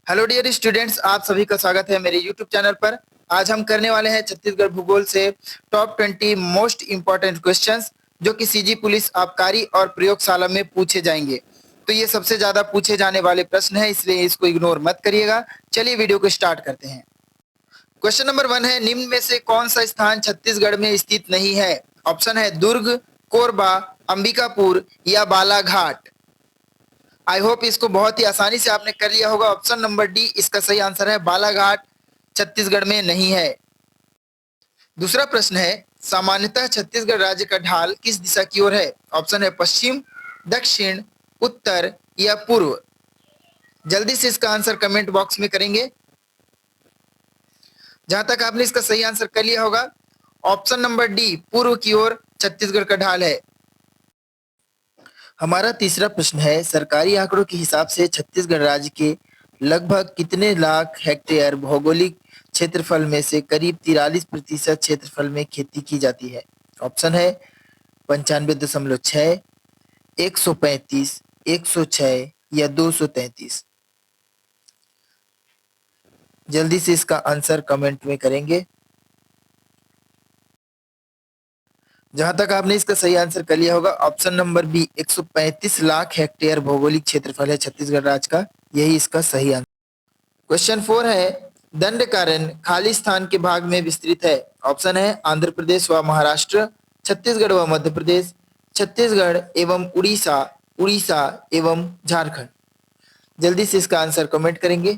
Hello dear students, आप सभी का स्वागत है मेरे यूट्यूब चैनल पर। आज हम करने वाले हैं छत्तीसगढ़ भूगोल से टॉप 20 मोस्ट इंपॉर्टेंट क्वेश्चंस, जो कि सीजी पुलिस आबकारी और प्रयोगशाला में पूछे जाएंगे। तो ये सबसे ज्यादा पूछे जाने वाले प्रश्न है, इसलिए इसको इग्नोर मत करिएगा। चलिए वीडियो को स्टार्ट करते हैं। क्वेश्चन नंबर 1 है, निम्न में से कौन सा स्थान छत्तीसगढ़ में स्थित नहीं है? ऑप्शन है दुर्ग, कोरबा, अंबिकापुर या बालाघाट। आई होप इसको बहुत ही आसानी से आपने कर लिया होगा। ऑप्शन नंबर डी इसका सही आंसर है, बालाघाट छत्तीसगढ़ में नहीं है। दूसरा प्रश्न है, सामान्यतः छत्तीसगढ़ राज्य का ढाल किस दिशा की ओर है? ऑप्शन है पश्चिम, दक्षिण, उत्तर या पूर्व। जल्दी से इसका आंसर कमेंट बॉक्स में करेंगे। जहां तक आपने इसका सही आंसर कर लिया होगा, ऑप्शन नंबर डी पूर्व की ओर छत्तीसगढ़ का ढाल है। हमारा तीसरा प्रश्न है, सरकारी आंकड़ों के हिसाब से छत्तीसगढ़ राज्य के लगभग कितने लाख हेक्टेयर भौगोलिक क्षेत्रफल में से करीब 43% क्षेत्रफल में खेती की जाती है? ऑप्शन है 95.6, 135, 106 या 233। जल्दी से इसका आंसर कमेंट में करेंगे। जहां तक आपने इसका सही आंसर कर लिया होगा, option number B 135 lakh hectare भौगोलिक क्षेत्रफल है छत्तीसगढ़ राज्य का, यही इसका सही आंसर। क्वेश्चन 4 है, दंडकारण्य खाली स्थान के भाग में विस्तृत है? ऑप्शन है आंध्र प्रदेश व महाराष्ट्र, छत्तीसगढ़ व मध्य प्रदेश, छत्तीसगढ़ एवं उड़ीसा, उड़ीसा एवं झारखंड। जल्दी से इसका आंसर कमेंट करेंगे।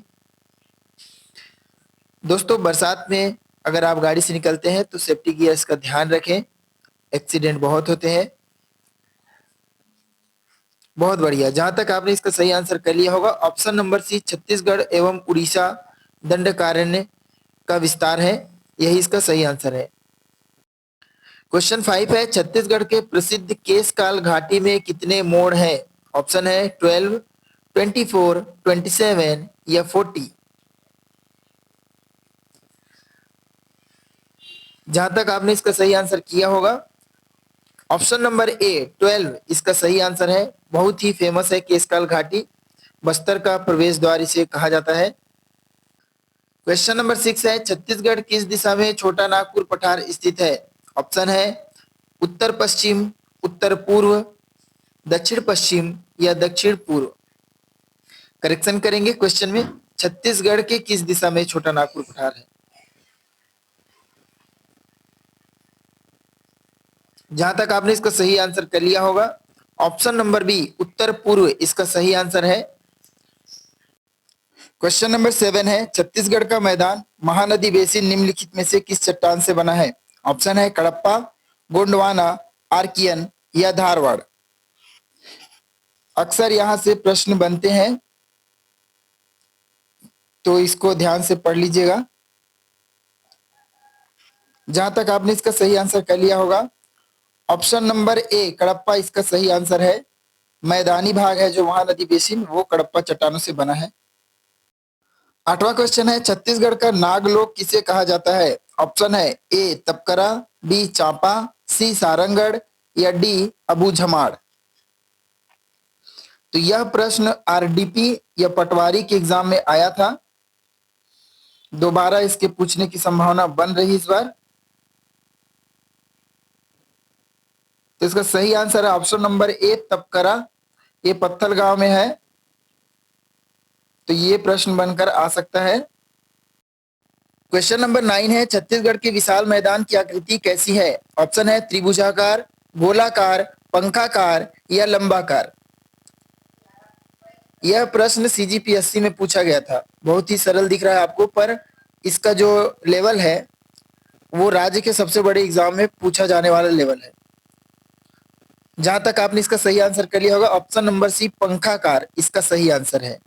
दोस्तों, बरसात में अगर आप गाड़ी से निकलते हैं तो सेफ्टी गियर्स का ध्यान रखें, एक्सीडेंट बहुत होते हैं। बहुत बढ़िया, जहां तक आपने इसका सही आंसर कर लिया होगा, ऑप्शन नंबर सी छत्तीसगढ़ एवं उड़ीसा दंडकारण्य का विस्तार है, यही इसका सही आंसर है। क्वेश्चन 5 है, छत्तीसगढ़ के प्रसिद्ध केशकाल घाटी में कितने मोड़ हैं? ऑप्शन है 12, 24, 27 या 40। जहां तक आपने इसका सही आंसर किया होगा, ऑप्शन नंबर ए 12 इसका सही आंसर है। बहुत ही फेमस है केशकाल घाटी, बस्तर का प्रवेश द्वार इसे कहा जाता है। क्वेश्चन नंबर 6 है, छत्तीसगढ़ किस दिशा में छोटा नागपुर पठार स्थित है? ऑप्शन है उत्तर पश्चिम, उत्तर पूर्व, दक्षिण पश्चिम या दक्षिण पूर्व। करेक्शन करेंगे क्वेश्चन में, छत्तीसगढ़ के किस दिशा में छोटा नागपुर पठार है? जहां तक आपने इसका सही आंसर कर लिया होगा, ऑप्शन नंबर बी उत्तर पूर्व इसका सही आंसर है। क्वेश्चन नंबर 7 है, छत्तीसगढ़ का मैदान महानदी बेसिन निम्नलिखित में से किस चट्टान से बना है? ऑप्शन है कडप्पा, गोंडवाना, आर्कियन या धारवाड़। अक्सर यहां से प्रश्न बनते हैं, तो इसको ध्यान से पढ़ लीजिएगा। जहां तक आपने इसका सही आंसर कर लिया होगा, ऑप्शन नंबर ए कडप्पा इसका सही आंसर है। मैदानी भाग है जो महानदी बेसिन, वो कडप्पा चट्टानों से बना है। 8वां क्वेश्चन है, छत्तीसगढ़ का नागलोक किसे कहा जाता है? ऑप्शन है ए तपकरा, बी चांपा, सी सारंगढ़ या डी अबू झमाड़। तो यह प्रश्न आरडीपी या पटवारी के एग्जाम में आया था, दोबारा इसके पूछने की संभावना बन रही इस बार। तो इसका सही आंसर है ऑप्शन नंबर ए तपकरा, ये पत्थल गांव में है। तो ये प्रश्न बनकर आ सकता है। क्वेश्चन नंबर 9 है, छत्तीसगढ़ के विशाल मैदान की आकृति कैसी है? ऑप्शन है त्रिभुजाकार, गोलाकार, पंखाकार या लंबाकार। यह प्रश्न सीजीपीएससी में पूछा गया था। बहुत ही सरल दिख रहा है आपको, पर इसका जो लेवल है वो राज्य के सबसे बड़े एग्जाम में पूछा जाने वाला लेवल है। जहां तक आपने इसका सही आंसर कर लिया होगा, ऑप्शन नंबर सी पंखाकार इसका सही आंसर है।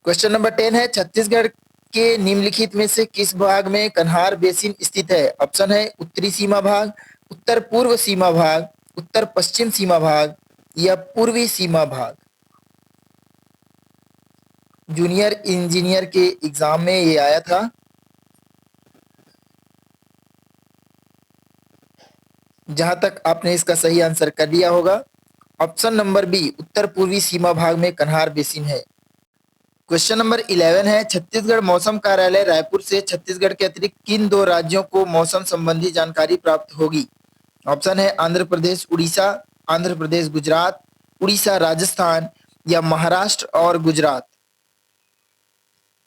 क्वेश्चन नंबर 10 है, छत्तीसगढ़ के निम्नलिखित में से किस भाग में कन्हार बेसिन स्थित है? ऑप्शन है उत्तरी सीमा भाग, उत्तर पूर्व सीमा भाग, उत्तर पश्चिम सीमा भाग या पूर्वी सीमा भाग। जूनियर इंजीनियर के एग्जाम में ये आया था। जहां तक आपने इसका सही आंसर कर दिया होगा, ऑप्शन नंबर बी उत्तर पूर्वी सीमा भाग में कन्हार बेसिन है। क्वेश्चन नंबर 11 है, छत्तीसगढ़ मौसम कार्यालय रायपुर से छत्तीसगढ़ के अतिरिक्त किन दो राज्यों को मौसम संबंधी जानकारी प्राप्त होगी? ऑप्शन है आंध्र प्रदेश उड़ीसा, आंध्र प्रदेश गुजरात, उड़ीसा राजस्थान या महाराष्ट्र और गुजरात।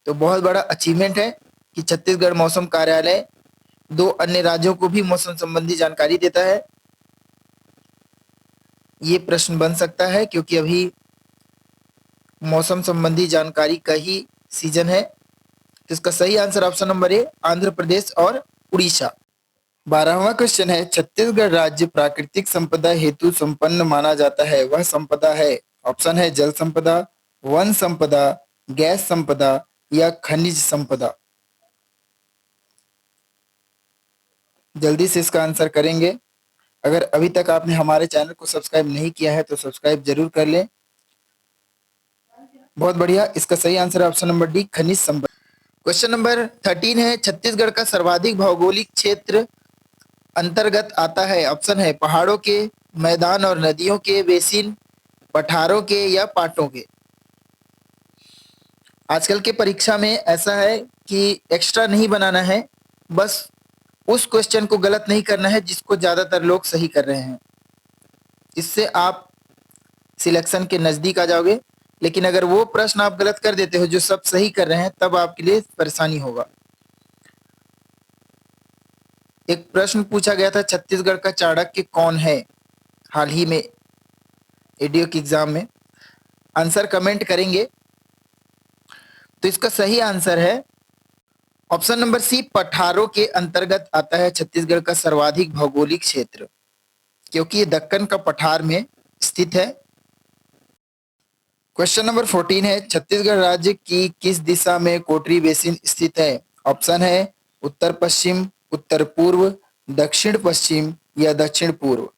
तो बहुत बड़ा अचीवमेंट है कि छत्तीसगढ़ मौसम कार्यालय दो अन्य राज्यों को भी मौसम संबंधी जानकारी देता है। ये प्रश्न बन सकता है क्योंकि अभी मौसम संबंधी जानकारी का ही सीजन है। तो इसका सही answer option number A, Andhra Pradesh और उड़ीसा। 12वां क्वेश्चन है, छत्तीसगढ़ राज्य प्राकृतिक संपदा हेतु संपन्न माना जाता है, वह संपदा है? ऑप्शन है जल संपदा, वन संपदा, गैस संपदा या खनिज संपदा। जल्दी से इसका आंसर करेंगे। अगर अभी तक आपने हमारे चैनल को सब्सक्राइब नहीं किया है तो सब्सक्राइब जरूर कर लें। बहुत बढ़िया, इसका सही आंसर है ऑप्शन नंबर डी, खनिज संपदा। क्वेश्चन नंबर 13 है, छत्तीसगढ़ का सर्वाधिक भौगोलिक क्षेत्र अंतर्गत आता है? ऑप्शन है पहाड़ों के, मैदान और नदियों के, बेसिन, पठारों के या पाटों के। आजकल के परीक्षा में ऐसा है कि एक्स्ट्रा नहीं बनाना है, बस उस क्वेश्चन को गलत नहीं करना है जिसको ज्यादातर लोग सही कर रहे हैं। इससे आप सिलेक्शन के नजदीक आ जाओगे। लेकिन अगर वो प्रश्न आप गलत कर देते हो जो सब सही कर रहे हैं, तब आपके लिए परेशानी होगा। एक प्रश्न पूछा गया था, छत्तीसगढ़ का चाणक्य कौन है? हाल ही में एडीओ के एग्जाम में। आंसर कमेंट करेंगे। तो इसका सही आंसर है ऑप्शन नंबर सी, पठारों के अंतर्गत आता है छत्तीसगढ़ का सर्वाधिक भौगोलिक क्षेत्र, क्योंकि ये दक्कन का पठार में स्थित है। क्वेश्चन नंबर 14 है, छत्तीसगढ़ राज्य की किस दिशा में कोटरी बेसिन स्थित है? ऑप्शन है उत्तर पश्चिम, उत्तर पूर्व, दक्षिण पश्चिम या दक्षिण पूर्व।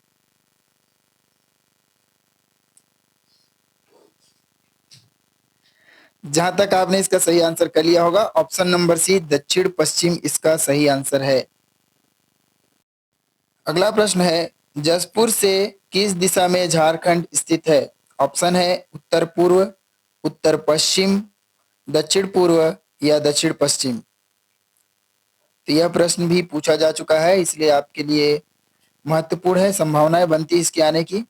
जहां तक आपने इसका सही आंसर कर लिया होगा, ऑप्शन नंबर सी, दक्षिण पश्चिम इसका सही आंसर है। अगला प्रश्न है, जसपुर से किस दिशा में झारखंड स्थित है? ऑप्शन है उत्तर पूर्व, उत्तर पश्चिम, दक्षिण पूर्व या दक्षिण पश्चिम। तो यह प्रश्न भी पूछा जा चुका है, इसलिए आपके लिए महत्वपूर्ण है, संभावनाएं बनती है इसके आने की।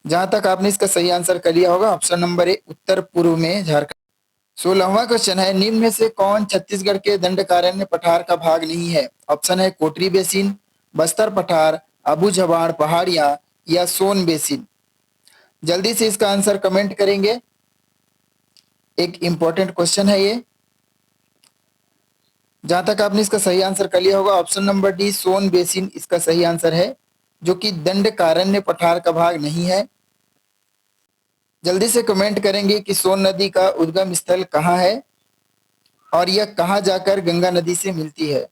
जहां तक आपने इसका सही आंसर कर लिया होगा, ऑप्शन नंबर ए, उत्तर पूर्व में झारखंड। 16वां क्वेश्चन है, निम्न में से कौन छत्तीसगढ़ के दंडकारण्य पठार का भाग नहीं है? ऑप्शन है कोटरी बेसिन, बस्तर पठार, अबू जवाड़ पहाड़ियां या सोन बेसिन। जल्दी से इसका आंसर कमेंट करेंगे। एक इंपॉर्टेंट क्वेश्चन है ये। जहां तक आपने इसका सही आंसर कर लिया होगा, ऑप्शन नंबर डी, सोन बेसिन इसका सही आंसर है, जो कि दंडकारण्य पठार का भाग नहीं है। जल्दी से कमेंट करेंगे कि सोन नदी का उद्गम स्थल कहाँ है और यह कहाँ जाकर गंगा नदी से मिलती है।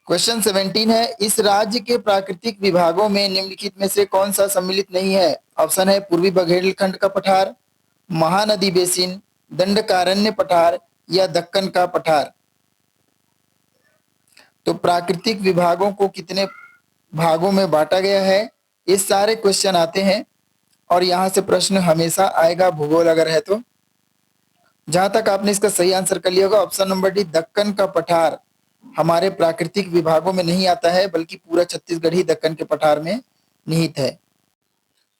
क्वेश्चन 17 है, इस राज्य के प्राकृतिक विभागों में निम्नलिखित में से कौन सा सम्मिलित नहीं है? ऑप्शन है पूर्वी बघेलखंड का पठार, महानदी बेसिन, दंडकारण्य पठार या दक्कन का पठार। तो प्राकृतिक विभागों को कितने भागों में बांटा गया है, ये सारे क्वेश्चन आते हैं और यहाँ से प्रश्न हमेशा आएगा भूगोल अगर है तो। जहां तक आपने इसका सही आंसर कर लिया होगा, ऑप्शन नंबर डी, दक्कन का पठार हमारे प्राकृतिक विभागों में नहीं आता है, बल्कि पूरा छत्तीसगढ़ ही दक्कन के पठार में निहित है।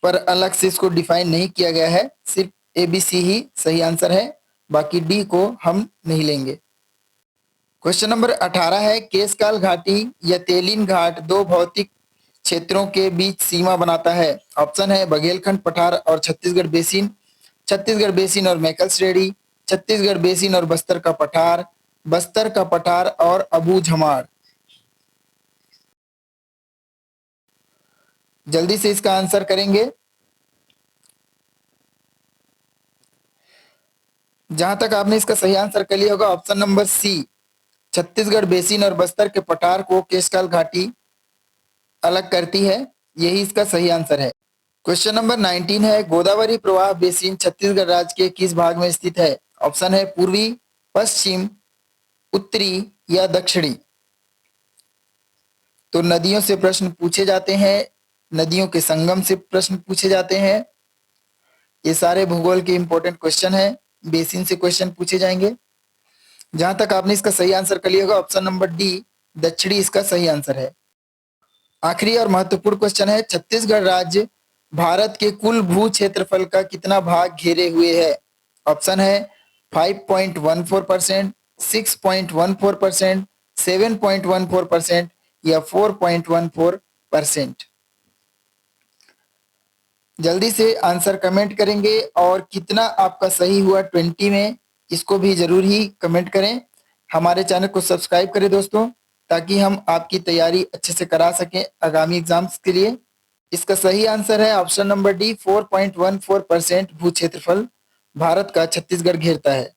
पर अलग से इसको डिफाइन नहीं किया गया है, सिर्फ ABC ही सही आंसर है, बाकी डी को हम नहीं लेंगे। क्वेश्चन नंबर 18 है, केशकाल घाटी या तेलिन घाट दो भौतिक क्षेत्रों के बीच सीमा बनाता है? ऑप्शन है बघेलखंड पठार और छत्तीसगढ़ बेसिन, छत्तीसगढ़ बेसिन और मैकल श्रेणी, छत्तीसगढ़ बेसिन और बस्तर का पठार, बस्तर का पठार और अबू झमाड़। जल्दी से इसका आंसर करेंगे। जहां तक आपने इसका सही आंसर कर लिया होगा, option number C, Chhattisgarh basin और बस्तर के पठार को केशकाल घाटी अलग करती है, यही इसका सही आंसर है। क्वेश्चन नंबर 19 है, गोदावरी प्रवाह बेसिन छत्तीसगढ़ राज्य के किस भाग में स्थित है? ऑप्शन है पूर्वी, पश्चिम, उत्तरी या दक्षिणी। तो नदियों से प्रश्न पूछे जाते हैं, नदियों के संगम से प्रश्न पूछे जाते हैं। ये सारे भूगोल के इंपॉर्टेंट क्वेश्चन है, बेसिन से क्वेश्चन पूछे जाएंगे। जहां तक आपने इसका सही आंसर कर लिया होगा, ऑप्शन नंबर डी दक्षिणी इसका सही आंसर है। आखिरी और महत्वपूर्ण क्वेश्चन है, छत्तीसगढ़ राज्य भारत के कुल भू क्षेत्रफल का कितना भाग घेरे हुए है? ऑप्शन है 5.14%, 6.14%, 7.14% या 4.14%। जल्दी से आंसर कमेंट करेंगे और कितना आपका सही हुआ 20 में, इसको भी जरूर ही कमेंट करें। हमारे चैनल को सब्सक्राइब करें दोस्तों, ताकि हम आपकी तैयारी अच्छे से करा सकें आगामी एग्जाम्स के लिए। इसका सही आंसर है ऑप्शन नंबर डी, 4.14% भू क्षेत्रफल भारत का छत्तीसगढ़ घेरता है।